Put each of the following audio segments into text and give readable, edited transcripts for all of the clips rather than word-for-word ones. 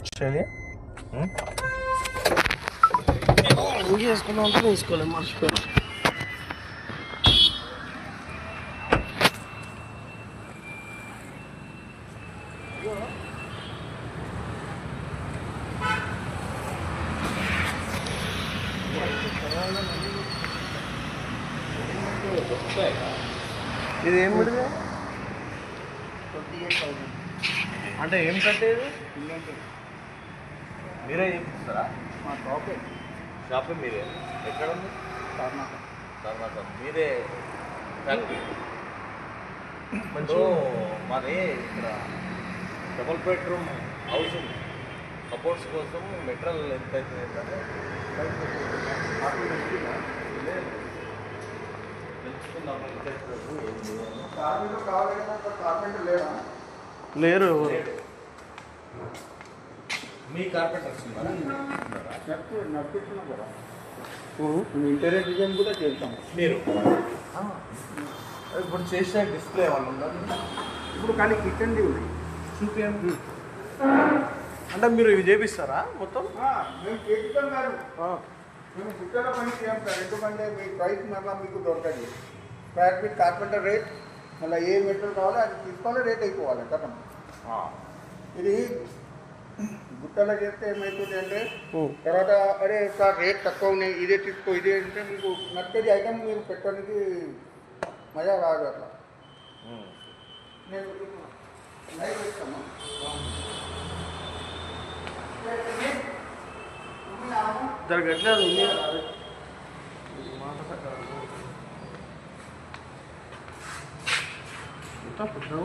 Australia వేసుకున్నాం తీసుకోలేదు మర్చిపోయాను. ఇది ఏం పెడితే అంటే ఏం కట్టేది మీరే చేపిస్తారా? మా షాపే. షాపే మీరే? ఎక్కడ ఉంది? కర్ణాటక. మీరే ఫ్యాక్టరీ? మరి ఇక్కడ డబుల్ బెడ్రూమ్ హౌస్ ఉంది, సపోర్ట్స్ కోసం మెటీరియల్ ఎంత అవుతుంది ఏంటంటే లేరు. మీ కార్పెంటర్స్ నడిపిస్తున్నాం కదా, ఇంటీరియర్ డిజైన్ కూడా చేస్తాం. మీరు ఇప్పుడు చేసిన డిస్ప్లే ఏమన్నా ఉందా? ఇప్పుడు కానీ కిచెన్ ఉంది చూపించండి. అంటే మీరు ఇవి చేపిస్తారా మొత్తం? మేము చేపిస్తాం గారు, మేము కిచెన్లో పని చేయం సార్. ఎందుకంటే మీ ప్రైస్ మళ్ళీ మీకు దొరకదు. ఫ్లాట్ విత్ కార్పెంటర్ రేట్, మళ్ళీ ఏ మెటీరియల్ కావాలో అది తీసుకోవాలి, రేట్ అయిపోవాలి కథం. ఇది గుట్టలో చేస్తే ఏమవుతుంది అంటే తర్వాత అరే సార్ రేట్ తక్కువ ఉన్నాయి, ఇదే తీసుకో ఇదే అంటే మీకు నచ్చేది ఐటమ్ మీరు పెట్టడానికి మజా రాదు. అట్లా నేను లైవ్ ఇస్తాను. జరగట్లేదు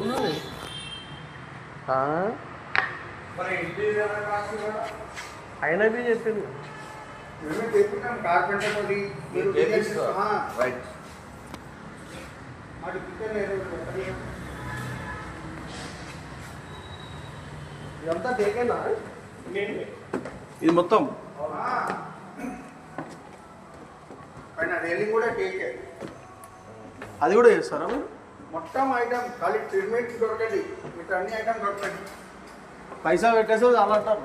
ఉన్నది. అయినా బి చెప్పింది మేమే చేస్తున్నాం కార్పెంటర్ తోటి. మీరు రైట్. మాకు కిచెన్ ఇదంతా టేకేనా? ఇది మొత్తం పైన రైలింగ్ కూడా టేకే. అది కూడా చేస్తారా మీరు? మొత్తం ఐటమ్ ఖాళీ ట్రీట్మెంట్ దొరకదు, మీకు అన్ని ఐటమ్ దొరకదు. పైసా పెట్టేసి అలా అంటారు.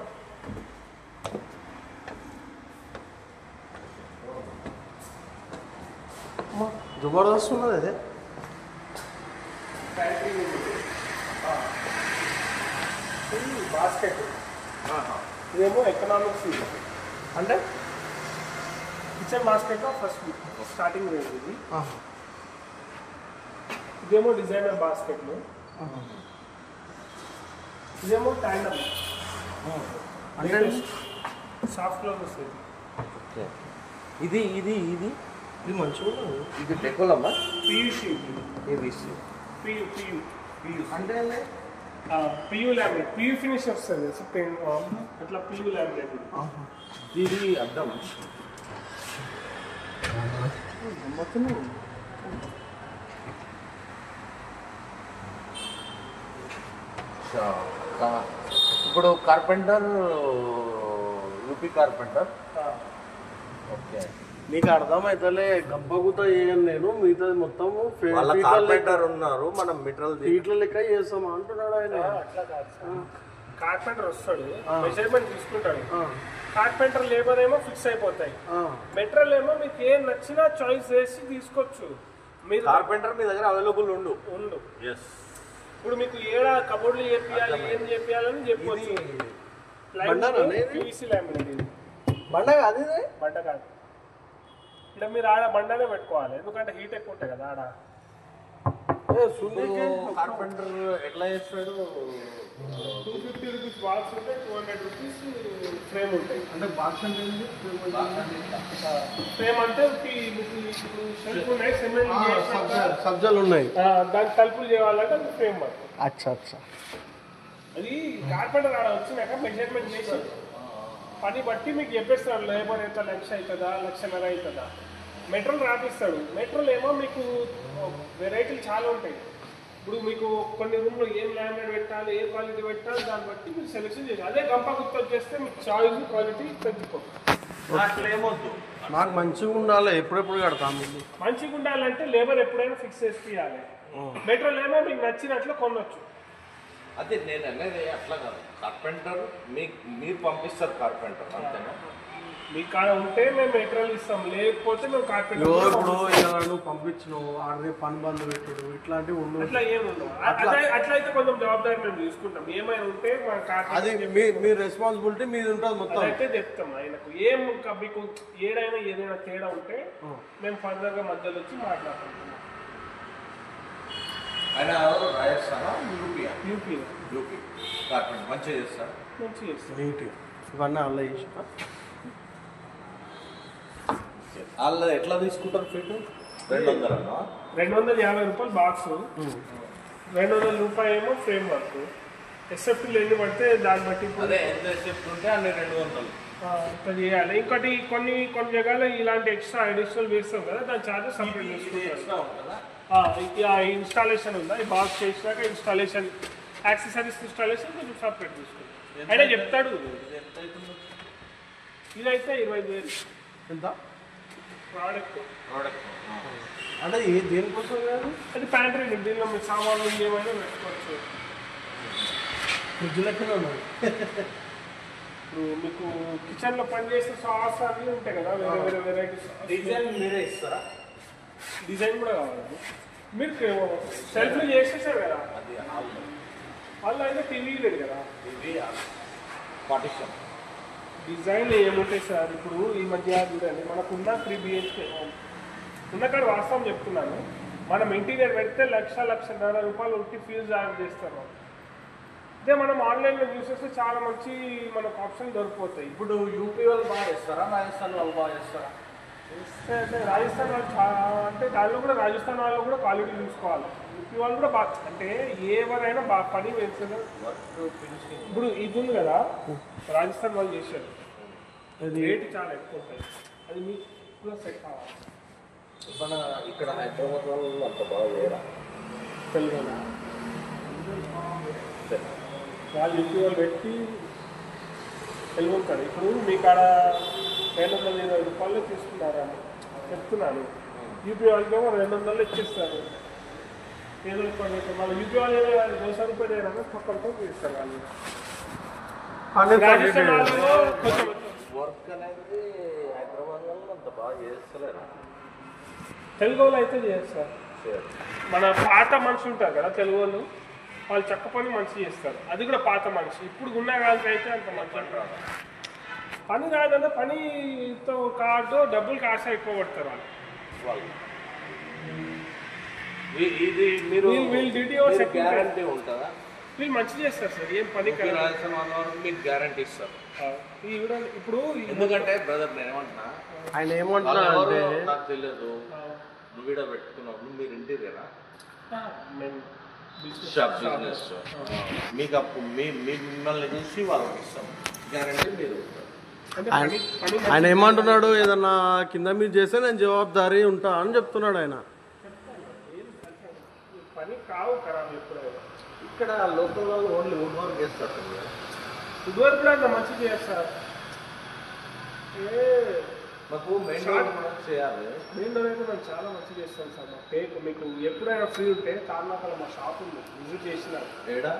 జబర్దస్త్ ఉన్నది అదే. బాస్కెట్ ఇదేమో ఎకనామిక్స్ అంటే kitchen basket first starting range ఇది. ఇదేమో డిజైనర్ బాస్కెట్లు, ఇదేమో ట్యాండమ్ అంటే సాఫ్ట్ క్లోజ్ వస్తుంది. ఇది ఇది ఇది ఇది మంచిగా ఉన్నది. ఇది డెకోలమ్మా? పియూసి ఏబిసి పియూ అంటే పియూ ల్యామినేట్, పియూ ఫినిష్ వస్తుంది అట్లా పియూ ల్యామినేట్. ఇది అర్థం ఇప్పుడు కార్పెంటర్ యూపీ కార్పెంటర్. ఓకే, నీకు అర్థమైతలే. గంపగుత చేయను నేను, మిగతాది మొత్తం కార్పెంటర్ ఉన్నారు, మనం మెటీరియల్ ఫీట్ల లెక్క చేస్తామా అంటున్నాడు ఆయన. అట్లా కాదు, కార్పెంటర్ వస్తాడు, మెజర్మెంట్ తీసుకుంటాడు. కార్పెంటర్ లేబర్ ఏమో ఫిక్స్ అయిపోతాయి, మెటీరియల్ ఏమో మీకు ఏం నచ్చినా చాయిస్ చేసి తీసుకోవచ్చు. మీరు కార్పెంటర్ మీ దగ్గర అవైలబుల్ ఉండు. ఇప్పుడు మీకు ఏడా కబోర్డ్లు చేపియాలి, ఏం చేపియాలని చెప్పవచ్చు. పీవీసీ లామినేట్ ఇది. బండ కాదు, ఇది బండ కాదు. అంటే మీరు ఆడ బండనే పెట్టుకోవాలి, ఎందుకంటే హీట్ ఎక్కువ ఉంటాయి కదా ఆడ. కార్పెంటర్ ఎట్లా చేస్తాడు? 250 రూపీస్ బాక్స్ ఉంటాయి, 200 రూపీస్ ఫ్రేమ్ ఉంటాయి. అంటే బాక్స్ అంటే ఫ్రేమ్ అంటే షెల్ఫ్ ఉన్నాయి, సిమెంట్ సబ్జాలు ఉన్నాయి, దానికి తలుపులు చేయాలంటే ఫ్రేమ్ వర్క్. అచ్చా అచ్చా. అది కార్పెంటర్ ఆడ వచ్చినాక మెజర్మెంట్ చేసి పని బట్టి మీకు చెప్పేస్తాడు, లేబర్ ఎంత 1,00,000 అవుతుందా, 1,50,000 అవుతుందా. మెటీరియల్ రాపిస్తాడు. మెటీరియల్ ఏమో మీకు వెరైటీలు చాలా ఉంటాయి. ఇప్పుడు మీకు కొన్ని రూమ్లో ఏం లామినేట్ పెట్టాలి, ఏ క్వాలిటీ పెట్టాలి, దాన్ని బట్టి మీరు సెలెక్షన్ చేయాలి. అదే గంప గుర్తు చేస్తే మీకు చాయిస్ క్వాలిటీ పెంచుకోవచ్చు. అట్లా ఏమొద్దు, మాకు మంచిగా ఉండాలి, ఎప్పుడెప్పుడు కడతాము. మంచిగా ఉండాలంటే లేబర్ ఎప్పుడైనా ఫిక్స్ చేసి తీయాలి. మెటీరియల్ ఏమో మీకు నచ్చినట్లు కొనవచ్చు. అదే నేను అనేది అట్లా కాదు, కార్పెంటర్ మీరు పంపిస్తారు కార్పెంటర్ అంతేనా? మీ కాడ ఉంటే మేము మెటీరియల్ ఇస్తాం, లేకపోతే మేము కార్పెంటర్ ఇప్పుడు నువ్వు పంపించినావు ఆడనే పని బంద్ పెట్టుడు ఇట్లాంటివి ఉండవు. అట్లా ఏమి ఉండవు. అట్లయితే కొంచెం జవాబాదారి మేము తీసుకుంటాం. ఏమైనా ఉంటే మన అది మీ రెస్పాన్సిబిలిటీ మీది ఉంటుంది మొత్తం. అయితే చెప్తాం ఆయనకు. ఏం మీకు ఏదైనా తేడా ఉంటే మేము ఫర్దర్గా మధ్యలో వచ్చి మాట్లాడుకుంటాం. ఆయన ఎవరు రాజస్థానా యూపీ కార్పెంటర్ మంచిగా చేస్తారు. మంచిగా చేస్తాం. నీట్గా ఇవన్నీ అలా చేసిన వాళ్ళు ఎట్లా తీసుకుంటారు ఫీట్? 200 250 రూపాయలు బాక్స్, 200 రూపాయలు ఏమో ఫ్రేమ్ వర్క్. ఎస్ఎఫ్టీలు ఎన్ని పడితే దాన్ని బట్టి అదే ఎంత చెప్తుంటే అన్ని 200 ఇట్లా చేయాలి. ఇంకోటి కొన్ని జగాలో ఇలాంటి అడిషనల్ వేస్తాం కదా, దాని ఛార్జెస్ సపరేట్ చేసుకుంటాం. ఇన్స్టాలేషన్ ఉందా, ఈ బాక్స్ చేసినాక ఇన్స్టాలేషన్, యాక్సెసరీస్ ఇన్స్టాలేషన్ కొంచెం సపరేట్ తీసుకుంటాం. అయినా చెప్తాడు. ఇదైతే 25,000 ఎంత ప్రోడక్ట్. అంటే దేనికోసం కాదు, అది ప్యాంట్రీ. దీనిలో మీ సామాన్లు ఏమైనా పెట్టుకోవచ్చు. ఫ్రిడ్జ్ లెక్కనే ఉన్నది. ఇప్పుడు మీకు కిచెన్లో పనిచేసే సాస్ అన్నీ ఉంటాయి కదా, వేరే వెరైటీస్. డిజైన్ మీరే ఇస్తారా? డిజైన్ కూడా కావాలి. మీరు సెల్ఫ్లు చేసేసారు కదా, అది వాళ్ళు అయితే టీవీ లేదు కదా. ఇది పార్టిషన్ డిజైన్లు ఏముంటాయి సార్? ఇప్పుడు ఈ మధ్య చూడండి, మనకున్న 3 BHK ఉన్న కాడ వాస్తవం చెప్తున్నాను. మనం ఇంటీరియర్ పెడితే 1,00,000-1,50,000 రూపాయలు ఉట్టి ఫీజు చార్జ్ చేస్తారు. అదే మనం ఆన్లైన్లో చూసేస్తే చాలా మంచి మనకు ఆప్షన్ దొరికిపోతాయి. ఇప్పుడు యూపీ వాళ్ళు బాగా చేస్తారా, రాజస్థాన్ వాళ్ళు బాగా చేస్తారా? అంటే రాజస్థాన్ వాళ్ళు అంటే దానిలో కూడా రాజస్థాన్ వాళ్ళు కూడా క్వాలిటీ చూసుకోవాలి. యూపీ వాళ్ళు కూడా బాగా, అంటే ఎవరైనా బాగా పని వేస్తారు. ఇప్పుడు ఇది ఉంది కదా, రాజస్థాన్ వాళ్ళు చేశారు, రేట్ చాలా ఎక్కువ ఉంటాయి. అది మీకు కూడా సెట్ కావాలి. మన ఇక్కడ హైదరాబాద్ వాళ్ళు అంత బాగా చేయరా? తెలుగు వాళ్ళు యూపీ వాళ్ళు పెట్టి వెళ్ళిపోతారు. ఇప్పుడు మీ కాడ 220 రూపాయలు తీసుకున్నారని చెప్తున్నాను. యూపీ వాళ్ళకేమో 200 ఇచ్చేస్తారు. ఏదో వాళ్ళు యూపీ వాళ్ళు 200 రూపాయలు వేయడానికి పక్కనతో తీస్తారు. వాళ్ళు రాజస్థాన్ వాళ్ళు కొంచెం వర్క్ అనేది హైదరాబాద్ వాళ్ళు అంత బాగా చేస్తలేరు. తెలుగు వాళ్ళు అయితే చేస్తారు. మన పాత మనిషి ఉంటారు కదా తెలుగు వాళ్ళు చెక్క పని మంచి చేస్తారు. అది కూడా పాత మనిషి. ఇప్పుడు ఉన్న వాళ్ళకి అయితే అంత మంచి పని కాదంటే పనితో కాదు, డబ్బులు కాస ఎక్కువ పడతారు వాళ్ళు. ఇది మీరు వీళ్ళు డిటిఓ గ్యారంటీ ఉంటుందా? వీళ్ళు మంచి చేస్తారు సార్. ఏం పని రాజస్థాన్ వాళ్ళు మీకు గ్యారంటీ ఇస్తారు. ఇప్పుడు ఎందుకంటే బ్రదర్ నేను ఏమంటున్నా, ఆయన ఏమంటున్నా అంటే నాకు తెలియదు, నువ్వు వీడియో పెట్టుకున్నప్పుడు మీరు ఇంటీరియరా బిజినెస్ మీకు అప్పుడు మిమ్మల్ని చూసి వాళ్ళకి ఇస్తాం గ్యారంటీ మీరు. ఆయన ఏమంటున్నాడు, ఏదన్నా కింద మీరు చేస్తే నేను జవాబుదారీ ఉంటా అని చెప్తున్నాడు ఆయన. పని కావు ఖరాబ్ ఎప్పుడైనా. ఇక్కడ లోకల్ వాళ్ళు ఓన్లీ వుడ్ వర్క్ చేస్తారు. వుడ్ వర్క్ కూడా అంత మంచిగా చేస్తారు. మాకు మెయిన్ డోర్ కూడా చేయాలి. మెయిన్ డోర్ అయితే మేము చాలా మంచిగా చేస్తాం సార్. మా టేక్ మీకు ఎప్పుడైనా ఫ్రీ ఉంటే తార్నాకలో మా షాప్ ఉంది, విజిట్ చేసినారు. ఏడా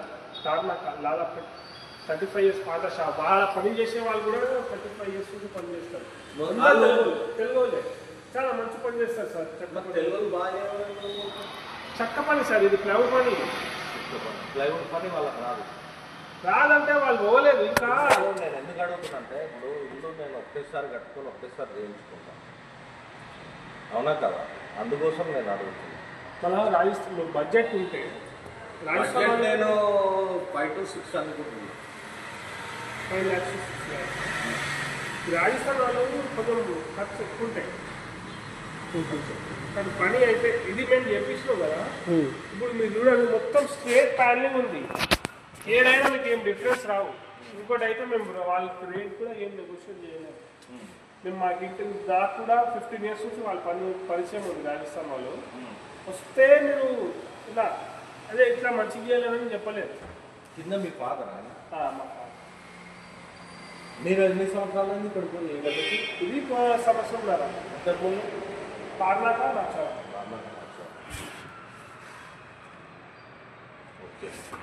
తార్నాక దాదాపు 35 years పాత షాప్. బాగా పని చేసే వాళ్ళు కూడా 35 years నుంచి పని చేస్తారు. తెలుగు వాళ్ళే చాలా మంచి పని చేస్తారు సార్. తెలుగు బాగా చెక్క పని సార్, ఇది ప్లైవుడ్ పని. ప్లైవుడ్ పని వాళ్ళకి రాదంటే వాళ్ళు పోలేదు. ఇంకా నేను ఎందుకు అడుగుతున్నంటే, ఇప్పుడు ఇల్లు నేను ఒకేసారి కట్టుకొని ఒకేసారి చేయించుకుంటాను, అవునా కదా? అందుకోసం నేను అడుగుతున్నాను. మళ్ళీ రాజస్థాన్ బడ్జెట్ ఉంటే రాజస్థాన్ నేను 5 to 6 అనుకుంటున్నాను. 5 lakhs 6 lakhs. రాజస్థాన్ వాళ్ళు కొంచెం ఖర్చు ఎక్కువ ఉంటాయి. కానీ పని అయితే ఇది మేము చేపించినాం కదా. ఇప్పుడు మీరు చూడండి, మొత్తం స్ట్రేట్ ప్యానలింగ్ ఉంది. ఏదైనా మీకు ఏం డిఫరెన్స్ రావు. ఇంకోటి అయితే మేము వాళ్ళకి రేట్ కూడా ఏం నెగోషియేట్ చేయలేము. మేము మాకు ఇంటి దాకా కూడా 15 years నుంచి వాళ్ళ పరిచయం ఉంది రాజస్థాన్ వాళ్ళు. వస్తే మీరు ఇలా అదే ఇట్లా మంచిగా చేయాలని చెప్పలేదు. కింద మీ ఫాదర్ మా మీరు ఎన్ని సంవత్సరాలు ఇక్కడికి ఇది సంవత్సరం కదా. తార్నాక నాకు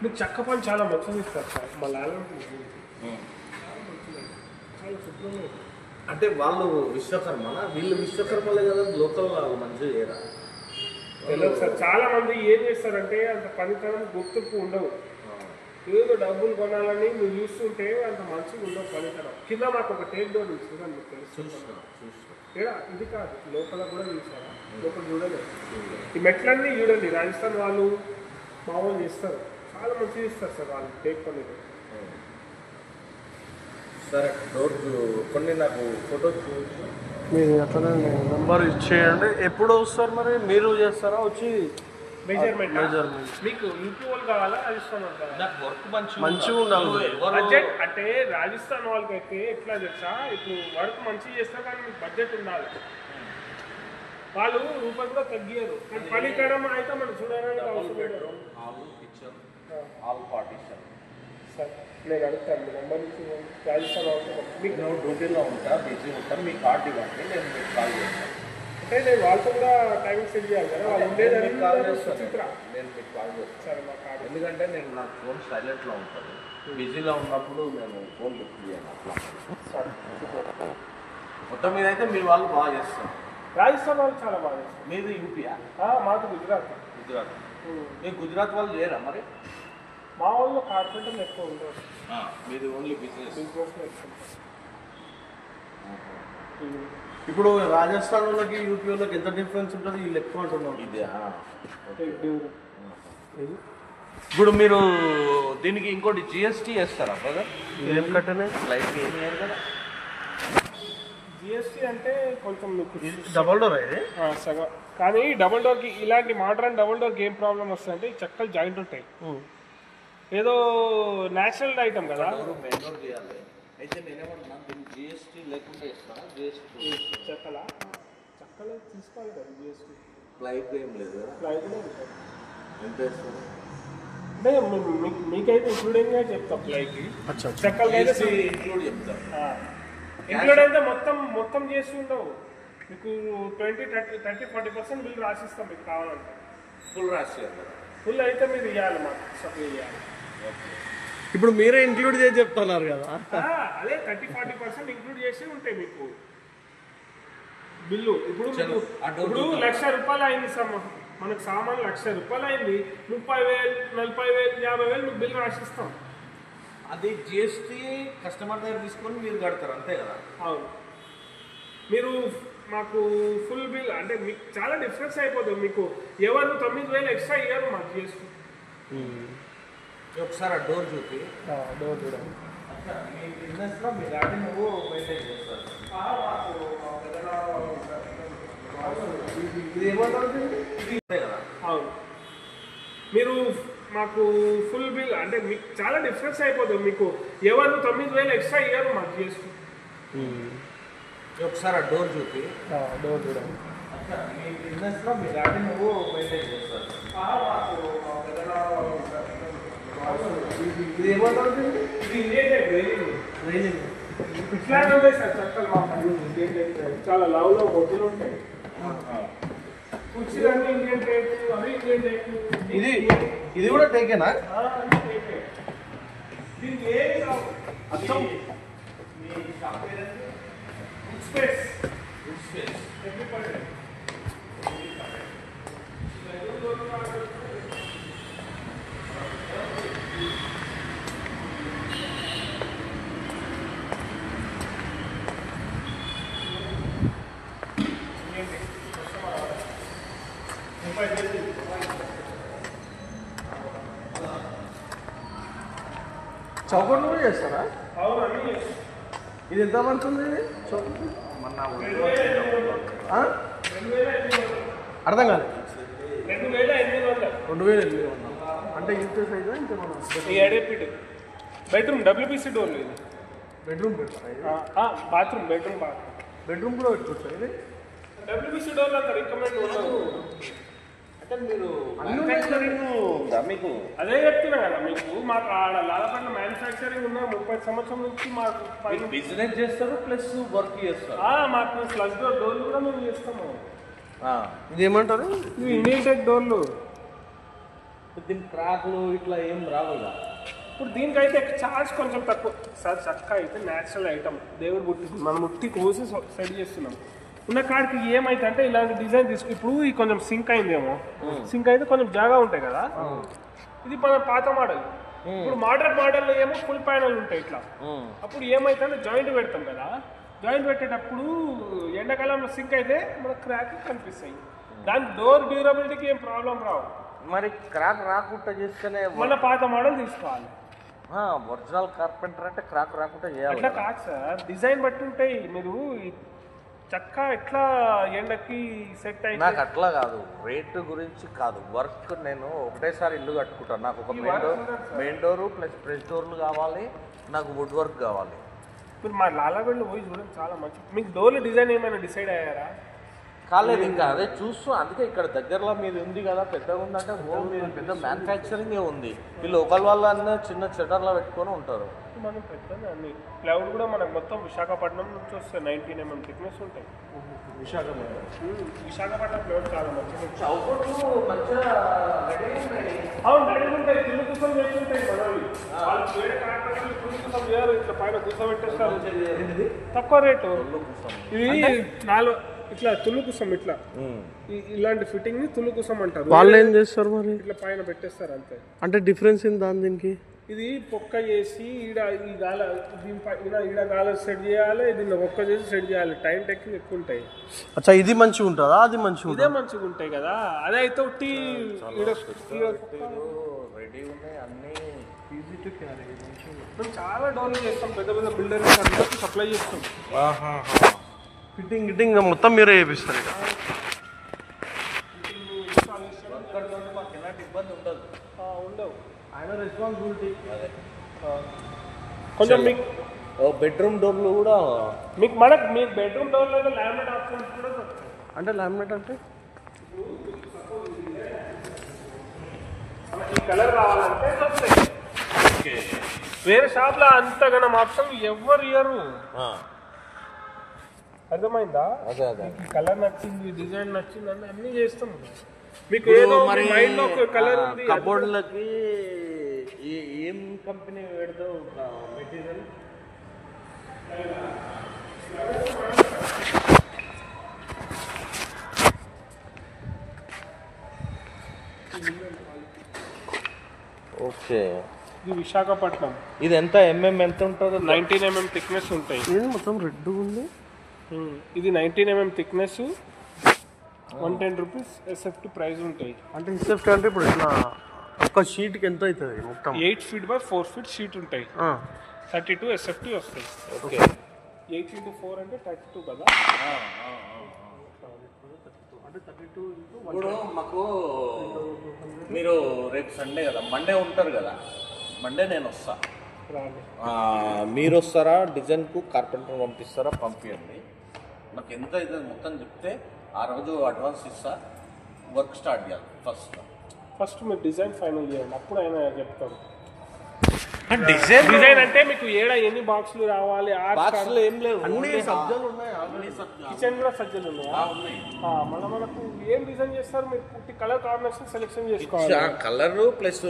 మీకు చెక్క పని చాలా మంచిగా ఇస్తారు సార్ మా ల్యాండ్ చాలా శుభ్రంగా. అంటే వాళ్ళు విశ్వకర్మనా? వీళ్ళు విశ్వకర్మలే కదా, లోకల్ వాళ్ళు మంచిగా చేయరా? తెలియదు సార్. చాలా మంది ఏం చేస్తారంటే అంత పనితనం గుర్తింపు ఉండవు. ఏదో డబ్బులు కొనాలని నువ్వు చూస్తుంటే అంత మంచిగా ఉండవు పనితనం. కింద మాకు ఒక టేక్ డోర్ చూసాను, మీకు తెలుసు. ఇది కాదు, లోపల కూడా చూసారా? లోపల చూడలేదు. ఈ మెట్లన్నీ చూడండి, రాజస్థాన్ వాళ్ళు మామూలు చేస్తారు, చాలా మంచిగా ఇస్తారు సార్ వాళ్ళు టేక్ పని. సరే, డోర్ కొన్ని నాకు ఫోటోస్ చూపించు. మీరు అట్లనే నెంబర్ ఇచ్చేయండి. ఎప్పుడు వస్తారు మరి? మీరు చేస్తారా వచ్చి మెజర్మెంట్? మీకు యూపీ వాళ్ళు కావాలా రాజస్థాన్ వాళ్ళు కావాలా? నాకు వర్క్ మంచిగా ఉండాలి. బడ్జెట్ అంటే రాజస్థాన్ వాళ్ళకైతే ఎట్లా తెలుసా, ఇప్పుడు వర్క్ మంచిగా చేస్తారు కానీ మీకు బడ్జెట్ ఉండాలి. వాళ్ళు రూపాయి కూడా తగ్గియరు. కానీ పని కడమ అయితే మనం చూడడానికి అవసరం లేదు. సార్ నేను అడుగుతాను, మీ నెంబర్ నుంచి రాజస్థాన్ అవసరం. మీకు నేను డ్యూటీలో ఉంటా, బిజీ ఉంటాను, మీ కార్డు ఇవ్వండి, నేను మీకు కాల్ చేస్తాను. అంటే నేను వాళ్ళతో కూడా టైమింగ్ సెట్ చేయాలి కదా, వాళ్ళు ఉండేదని కాల్ చేస్తాను. చిత్ర. నేను మీకు కాల్ చేస్తాను. సరే మా కార్డు. ఎందుకంటే నేను నా ఫోన్ సైలెంట్లో ఉంటాను, బిజీలో ఉన్నప్పుడు నేను ఫోన్ లిఫ్ట్ చేయను అట్లా. మొత్తం మీద అయితే మీ వాళ్ళు బాగా చేస్తారు. రాజస్థాన్ వాళ్ళు చాలా బాగా చేస్తారు. మీది యూపీయా? మాకు గుజరాత్. గుజరాత్. మీరు గుజరాత్ వాళ్ళు లేరా మరి? మా వాళ్ళు కార్పెంటర్లు ఎక్కువ ఉంటారు. మీది ఓన్లీ బిజినెస్. ఇప్పుడు రాజస్థాన్ వాళ్ళకి యూపీ వాళ్ళకి ఎంత డిఫరెన్స్ ఉంటుంది? వీళ్ళు ఎక్కువ అంటున్నారు. ఇదే. ఇప్పుడు మీరు దీనికి ఇంకోటి జిఎస్టీ వేస్తారా బ్రదర్? ఏం కట్టనే లైఫ్ ఏం వేయరు కదా. జిఎస్టీ అంటే కొంచెం డబల్ డోర్ అయితే సగం. కానీ డబుల్ డోర్కి ఇలాంటి మోడర్న్ డబుల్ డోర్కి ఏం ప్రాబ్లం వస్తుందంటే ఈ చెక్కలు జాయింట్ ఉంటాయి. ఏదో నేచురల్ ఐటమ్ కదా, మెయిన్ డోర్ చేయాలి. అయితే నేనేమన్నా దీనికి జిఎస్టీ లేకుండా ఇస్తారా? జిఎస్టీ చెక్కలు తీసుకోవాలి కదా జిఎస్టీ. లైఫ్ ఏం లేదు కదా. ఫ్లైట్ కూడా ఉంటుంది. ఎంత వేస్తారు? అంటే మీకైతే ఇంక్లూడింగ్గా చెప్తాం ఫ్లైట్కి. చెక్కలు అయితే ఇంక్లూడ్ చెప్తారు. ఇంక్లూడ్ అయితే మొత్తం చేసి ఉండవు. మీకు 20-30-40% బిల్ రాసిస్తాం మీకు కావాలంటే. ఫుల్ రాశారు కదా. ఫుల్ అయితే మీరు ఇవ్వాలి, మాకు సప్లై చేయాలి. ఇప్పుడు మీరే ఇంక్లూడ్ చేసి చెప్తున్నారు కదా. అదే 30-40% ఇంక్లూడ్ చేసి ఉంటాయి మీకు బిల్లు. ఇప్పుడు 1,00,000 రూపాయలు అయింది సార్, మనకు సామాన్ 1,00,000 రూపాయలు అయింది. 30,000, 40,000, 50,000 మీకు బిల్ రాసిస్తాం. అది జిఎస్టీ కస్టమర్ దగ్గర తీసుకొని మీరు కడతారు అంతే కదా? అవును. మీరు మాకు ఫుల్ బిల్ అంటే మీకు చాలా డిఫరెన్స్ అయిపోతుంది. మీకు ఎవరు 9,000 ఎక్స్ట్రా ఇయ్యారు మాకు జిఎస్టీ. ఒకసారి ఆ డోర్ చూపి. డోర్ చూడండి. మీ బిజినెస్లో మీ గాడి నువ్వు మెయింటైన్ చేస్తారు. ఇది ఏమంటారు? ఇది కదా? అవును. మీరు మాకు ఫుల్ బిల్ అంటే మీకు చాలా డిఫరెన్స్ అయిపోతుంది. మీకు ఎవరు 9,000 ఎక్స్ట్రా ఇయ్యారు మాకు జిఎస్టీ. ఒకసారి ఆ డోర్ చూపి. డోర్ చూడండి. మీ బిజినెస్లో మీ గాడి నువ్వు మెయింటైన్ చేస్తారు. ఇది ఏమంటారు? ఇది ఇండియన్ టైప్ రైలింగ్. ఇట్లానే ఉంటాయి సార్ చక్కలు మా పని. ఇండియన్ టైప్ చాలా లవ్లో బొద్దులు ఉంటాయి. కుర్చీలన్నీ ఇండియన్ టైప్, అవి ఇండియన్ టైప్. ఇది కూడా టేకేనా? దీనికి ఏమి రావు. అచ్చం మీ షాప్ పేరు స్పేస్. చౌకట్లు కూడా చేస్తారా? అవునండి. ఇది ఎంత పడుతుంది? ఇది చౌకట్లు అర్థం కాదు. 2,800. 2,800 అంటే ఇంత సైజా? ఇంకేమన్నా ఈ అడేపిడ్ బెడ్రూమ్ డబ్ల్యూపీసీ డోర్లు. ఇది బెడ్రూమ్ పెడతారా? బాత్రూమ్ బెడ్రూమ్ కూడా పెట్టుకోవచ్చా ఇది? డబ్ల్యూపీసీ డోర్లు అంతా రికమెండ్ ఉండదు. అంటే మీరు మీకు అదే చెప్తున్నా కదా, మీకు మాకు ఆడ లాలపట్ల మ్యానుఫ్యాక్చరింగ్ ఉన్న 30 సంవత్సరం నుంచి మాకు బిజినెస్ చేస్తారు ప్లస్ వర్క్ చేస్తారు. మాకు ఫ్లష్ డోర్లు కూడా మేము చేస్తాము. ఇది ఏమంటారు? ఇవి ఇండియన్ టెక్ డోర్లు. దీని క్రాక్లు ఇట్లా ఏం రావు ఇక. ఇప్పుడు దీనికైతే చార్జ్ కొంచెం తక్కువ సార్. చక్క అయితే న్యాచురల్ ఐటమ్ దేవుడు పుట్టింది, మనం ముట్టి కోసి సెట్ చేస్తున్నాం. ఉన్న కాడికి ఏమైతే అంటే ఇలాంటి డిజైన్ తీసుకు ఇప్పుడు ఈ కొంచెం సింక్ అయిందేమో, సింక్ అయితే కొంచెం జాగా ఉంటాయి కదా. ఇది మన పాత మోడల్. ఇప్పుడు మోడర్న్ మోడల్లో ఏమో ఫుల్ ప్యానల్ ఉంటాయి ఇట్లా. అప్పుడు ఏమైతే జాయింట్ పెడతాం కదా, జాయింట్ పెట్టేటప్పుడు ఎండాకాలంలో సింక్ అయితే మనకు క్రాక్ కనిపిస్తాయి. దాని డోర్ డ్యూరబిలిటీకి ఏం ప్రాబ్లం రావు. మరి క్రాక్ రాకుండా చేస్తేనే మన పాత మోడల్ తీసుకోవాలి. ఒరిజినల్ కార్పెంటర్ అంటే క్రాక్ రాకుండా చేయాలి. అట్లా కాదు సార్, డిజైన్ బట్టి ఉంటాయి. మీరు చక్క ఎట్లా ఎండకి సెట్ అయితే నాకు అట్లా కాదు, రేటు గురించి కాదు, వర్క్. నేను ఒకటేసారి ఇల్లు కట్టుకుంటాను, నాకు ఒక మెయిన్ డోరు ప్లస్ ప్రెస్ డోర్లు కావాలి, నాకు వుడ్ వర్క్ కావాలి. మీరు మా లాలాబెడ్లో పోయి చూడండి, చాలా మంచి. మీకు డోర్లు డిజైన్ ఏమైనా డిసైడ్ అయ్యారా? కాలేదు ఇంకా, అదే చూస్తూ. అందుకే ఇక్కడ దగ్గరలో మీది ఉంది కదా, పెద్దగా ఉందంటే హోమ్ మీద పెద్ద మ్యానుఫ్యాక్చరింగ్ ఉంది. వీళ్ళు ఒకళ్ళ వాళ్ళ అన్న చిన్న షటర్లో పెట్టుకొని ఉంటారు. మనం పెద్దనే అన్ని క్లౌడ్ కూడా మనకు మొత్తం విశాఖపట్నం నుంచి వస్తాయి. 19 mm థిక్నెస్ ఉంటాయి. విశాఖపట్నం క్లౌడ్ చాలా మంచిగా అవును రెడీ ఉంటాయి. తుల్లు కుసం చేస్తుంటాయి మనవి. వాళ్ళు వేరే కార్పెంటర్లు తుల్లు కుసం చేయరు, ఇట్లా పైన కూర్చోబెట్టేస్తారు తక్కువ రేటు. ఇవి 4 ఇట్లా తుల్లు కుసం, ఇట్లా ఇలాంటి ఫిట్టింగ్ ని తుల్లు కుసం అంటారు. వాళ్ళు ఏం చేస్తారు మరి? ఇట్లా పైన పెట్టేస్తారు అంతే. అంటే డిఫరెన్స్ ఏంది దాని దీనికి? ఇది పొక్క చేసి ఈడ ఈ గాల ఈడ గాల సెట్ చేయాలి, దీన్ని ఒక్క చేసి సెట్ చేయాలి. టైం టెక్నిక్ ఎక్కువ ఉంటాయి. అచ్చా, ఇది మంచిగా ఉంటుందా? అది మంచిగా ఇదే మంచిగా ఉంటాయి కదా. అదే అయితే ఒకటి రెడీ ఉన్నాయి అన్ని. మేము చాలా డౌన్లోడ్ చేస్తాం, పెద్ద పెద్ద బిల్డర్ సప్లై చేస్తాం. ఫిట్టింగ్ గిట్టింగ్ మొత్తం మీరే చేపిస్తారు ఇక. మాకు ఎలాంటి ఇబ్బంది ఉండదు. ఉండవు. ఆయన రెస్పాన్సిబిలిటీ కొంచెం మీకు బెడ్రూమ్ డోర్లు కూడా మీకు మీ బెడ్రూమ్ డోర్లో లామినేట్ ఆప్షన్స్ కూడా దొరుకుతాయి. అంటే లామినేట్ అంటే మనకి ఈ కలర్ కావాలంటే దొరుకుతాయి. వేరే షాప్లో అంతగానం ఆప్షన్ ఎవరు ఇయ్యరు. అర్థమైందా? అదే అదే. కలర్ నచ్చింది, డిజైన్ నచ్చింది అని అన్ని చేస్తాం. మీకు ఏదో మరి మైండ్ లో ఒక కలర్ ఉంది. కబోర్డ్లకి ఏం కంపెనీ పెడతావు మెటీరియల్? ఓకే, ఇది విశాఖపట్నం. ఇది ఎంత ఎంత ఉంటుందో? 19 mm థిక్నెస్ ఉంటాయి. ఇది మొత్తం రెడ్ ఉంది. ఇది 19 mm thickness, 110 rupees SFT price ఉంటాయి. అంటే ఎస్ఎఫ్టీ అంటే ఇప్పుడు ఇట్లా ఒక షీట్కి ఎంత అవుతుంది మొత్తం? 8 feet by 4 feet షీట్ ఉంటాయి. 32 ఎస్ఎఫ్టీ వస్తాయి. ఓకే, 8 into 4 అంటే 32 కదా. అంటే 32 ఇప్పుడు మాకు మీరు రేపు సండే కదా, మండే ఉంటారు కదా, మండే నేను వస్తా. మీరు వస్తారా? డిజైన్కు కార్పెంటర్ పంపిస్తారా? పంపించండి. నాకు ఎంత అయితే మొత్తం చెప్తే ఆ రోజు అడ్వాన్స్ ఇస్తా, వర్క్ స్టార్ట్ చేయాలి. ఫస్ట్ మీరు డిజైన్ ఫైనల్ చేయండి, అప్పుడు ఆయన చెప్తారు. డిజైన్ అంటే మీకు ఎన్ని బాక్సులు రావాలి, బాక్స్లో ఏం లేవు, అన్ని సబ్జెక్టులు ఉన్నాయి. కిచెన్ కూడా సజ్జలు ఉన్నాయా? మళ్ళీ మనకు ఏం డిజైన్ చేస్తారు మీరు? కలర్ కాంబినేషన్ సెలెక్షన్ చేసుకోవాలి. Colour plus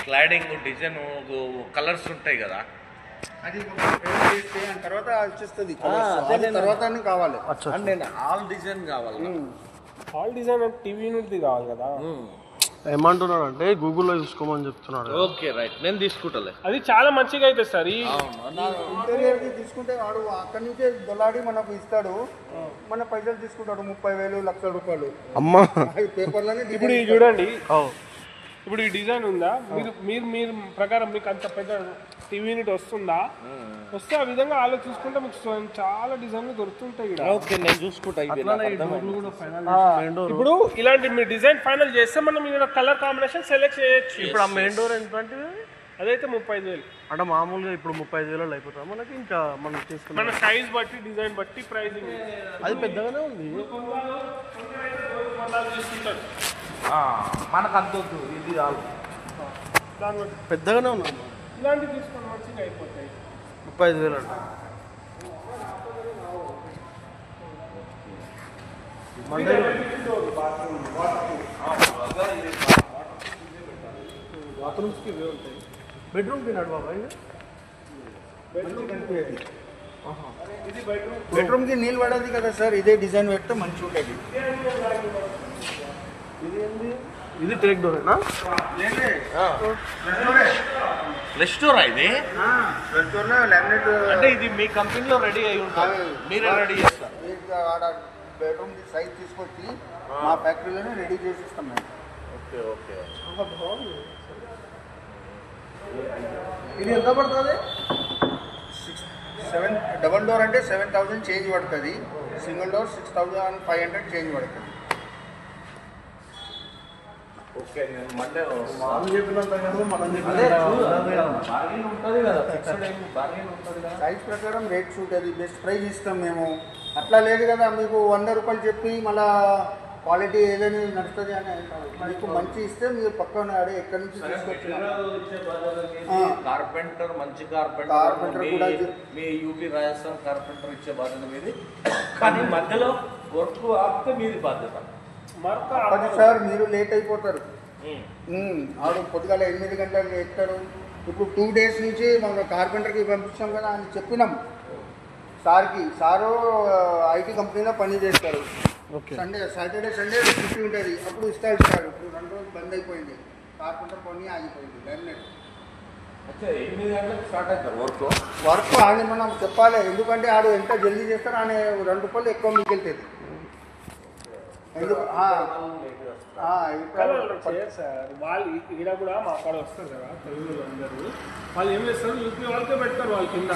cladding design colours ఉంటాయి కదా, అది తర్వాత వచ్చేస్తుంది. తర్వాత కావాలి అంటే నేను ఆల్ డిజైన్ కావాలి. ఆల్ డిజైన్ అంటే టీవీ యూనిట్ది కావాలి కదా. ఏమంటున్నాడు అంటే గూగుల్లో చూసుకోమని చెప్తున్నాడు. ఓకే రైట్, నేను తీసుకుంటాలే. అది చాలా మంచిగా అయితే సార్. ఈ ఇంటీరియర్ తీసుకుంటే వాడు అక్కడి నుంచే దొలాడి మనకు ఇస్తాడు, మన పైసలు తీసుకుంటాడు 30,000 లక్షల రూపాయలు. అమ్మా పేపర్లోనే. ఇప్పుడు ఇది చూడండి, ఇప్పుడు ఈ డిజైన్ ఉందా, మీరు ప్రకారం మీకు అంత పెద్ద టీవీ యూనిట్ వస్తుందా? వస్తే ఆ విధంగా ఆలోచించుకుంటే మీకు చాలా డిజైన్లు దొరుకుతుంటాయి. ఓకే, నేను చూసుకుంటా. ఇప్పుడు ఇలాంటి మీరు డిజైన్ ఫైనల్ చేస్తే మనం ఇక్కడ కలర్ కాంబినేషన్ సెలెక్ట్ చేయొచ్చు. ఇప్పుడు ఆ మెయిన్ డోర్ ఎంత అంటే అదైతే 35,000. అంటే మామూలుగా ఇప్పుడు 35,000 అయిపోతాం మనకి. ఇంకా మనం చేసుకున్నాం మన సైజ్ బట్టి డిజైన్ బట్టి ప్రైజింగ్. అది పెద్దగానే ఉంది. మనకు అంత వద్దు, ఇది చాలు. దాని బట్టి పెద్దగానే ఉంది. ఇలాంటివి తీసుకొని మంచిగా అయిపోతాయి. 35,000 అంటే బాత్రూమ్స్కి ఇవే ఉంటాయి. బెడ్రూమ్కి నాడు బాబాయ్ ఇది బెడ్రూమ్. బెడ్రూమ్కి నీళ్ళు పడదు కదా సార్, ఇదే డిజైన్ పెడితే మంచిగా ఉంటుంది. ఇది ఏంది? ఇది టేక్ డోరేనా? రెస్టోరా ఇది లామినేట్ అంటే ఇది మీ కంపెనీలో రెడీ అయి ఉంటుంది, మీరే రెడీ చేస్తారు. బెడ్రూమ్ సైజ్ తీసుకొచ్చి మా ఫ్యాక్టరీలోనే రెడీ చేసిస్తాం మేము. Okay okay. బాగుంది. ఇది ఎంత పడుతుంది? 7 డబల్ డోర్ అంటే 7,000 చేంజ్ పడుతుంది, సింగిల్ డోర్ 6,500 చేంజ్ పడుతుంది. ఓకే నేను మండే వాళ్ళు చెప్పినంత కాదు, మనం బార్గెన్ ఉంటుంది కదా, ఫిక్స్డ్ బార్గెన్ ఉంటుంది కదా. సైజ్ ప్రకారం రేట్స్ ఉంటుంది, బెస్ట్ ప్రైస్ ఇస్తాం మేము. అట్లా లేదు కదా మీకు 100 రూపాయలు చెప్పి మళ్ళా క్వాలిటీ ఏదైనా నడుస్తుంది అని మీకు మంచి ఇస్తే మీరు పక్కన ఆడే ఎక్కడి నుంచి తీసుకొచ్చినా కార్పెంటర్ మంచి కార్పెంటర్ కార్పెంటర్ కూడా మీ యూపీ రాజస్థాన్ కార్పెంటర్ ఇచ్చే బాధ్యత మీది, కానీ మధ్యలో వర్క్ ఆపితే మీది బాధ్యత. అది సార్ మీరు లేట్ అయిపోతారు. ఆడు పొద్దుగాల 8 గంటలకు ఎక్కాడు. ఇప్పుడు 2 days నుంచి మన కార్పెంటర్కి పంపించాం కదా అని చెప్పినాం సార్కి. సారు ఐటీ కంపెనీలో పని చేస్తారు. సాటర్డే సండే డ్యూటీ ఉంటుంది, అప్పుడు ఇస్తారు. ఇప్పుడు 2 రోజులు బంద్ అయిపోయింది, కార్పెంటర్ పని ఆగిపోయింది. లామినేట్ 8 గంటలకు స్టార్ట్ అవుతారు వర్క్ ఆడి మనం చెప్పాలి, ఎందుకంటే ఆడు ఎంత జల్దీ చేస్తారో ఆయన 2 రూపాయలు ఎక్కువ మిగిలితుంది. ఎందుకు సార్ వాళ్ళు ఇక్కడ కూడా మా అక్కడ వస్తారు కదా తెలుగు అందరూ, వాళ్ళు ఏం చేస్తారు యూపీ వాళ్ళకే పెడతారు వాళ్ళ కింద.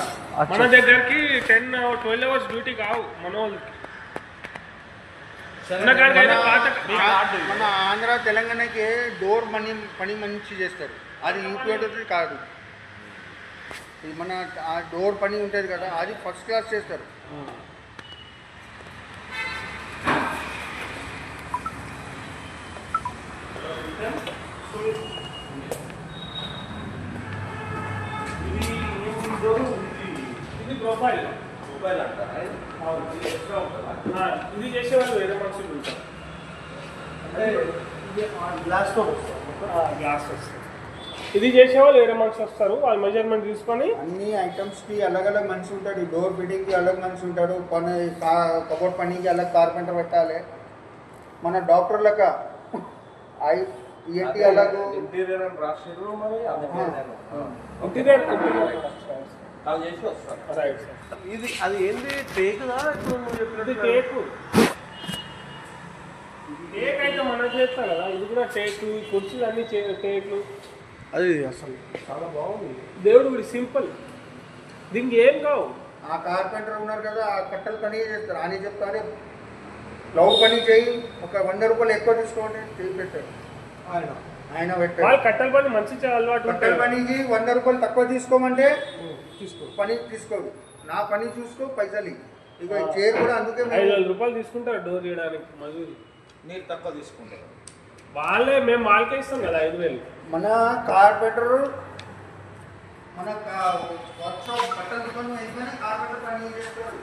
మన దగ్గరికి 10-12 hours డ్యూటీ కావు మన వాళ్ళకి. మన ఆంధ్ర తెలంగాణకి డోర్ పని మంచి చేస్తారు, అది యూపీ వాళ్ళది కాదు. మన ఆ డోర్ పని ఉంటుంది కదా, అది ఫస్ట్ క్లాస్ చేస్తారు. ఇది ప్రొఫైల్ అంటారా? ఇది చేసేవాళ్ళు వేరే మనుషులు ఉంటారు. గ్లాస్తో గ్లాస్ వస్తుంది. ఇది చేసేవాళ్ళు వేరే మనిషి వస్తారు, వాళ్ళు మెజర్మెంట్ తీసుకొని అన్ని ఐటమ్స్కి అలగ్ అలగ్ మనిషి ఉంటాడు. డోర్ ఫిట్టింగ్కి అలగ్ మనిషి ఉంటాడు, పని కబోర్డ్ పనికి అలగ్ కార్పెంటర్ పెట్టాలి. మన డాక్టర్లక ఈఎన్టీ అలాగ ఇంటీరియర్ అని రాసిర్రు మరి ఇంటీరియర్ కాల్ చేసి వస్తారు. Right sir. ఇది అది ఏంది టేకుదా? ఇప్పుడు నువ్వు చెప్పినట్టు టేకు టేక్ అయితే మనం చేస్తాం కదా, ఇది కూడా టేకు. కుర్చీలు అన్ని టేకులు. అది అసలు చాలా బాగుంది. దేవుడు గుడి సింపుల్, దీనికి ఏం కావు. ఆ కార్పెంటర్ ఉన్నారు కదా, ఆ కట్టెల పని చేస్తారు. అని చెప్తారే క్లౌడ్ పని చేయి, ఒక 100 రూపాయలు ఎక్కువ తీసుకోండి చేయి పెట్టారు ఆయన పెట్టారు. వాళ్ళు కట్టెల పని మంచి అలవాటు. కట్టెల పనికి 100 రూపాయలు తక్కువ తీసుకోమంటే పని తీసుకోదు. నా పని చూసుకో, పైసలు ఇక చైర్ కూడా అందుకే 5,000 రూపాయలు తీసుకుంటారు డోర్ చేయడానికి మజూరి. మీరు తక్కువ తీసుకుంటారు. మేము వాళ్ళకే ఇస్తాం కదా 5,000. మన కార్పెంటర్ మన వర్క్ షాప్ బట్టల దుకాణం అయిపోయినా కార్పెంటర్ పని చేస్తారు.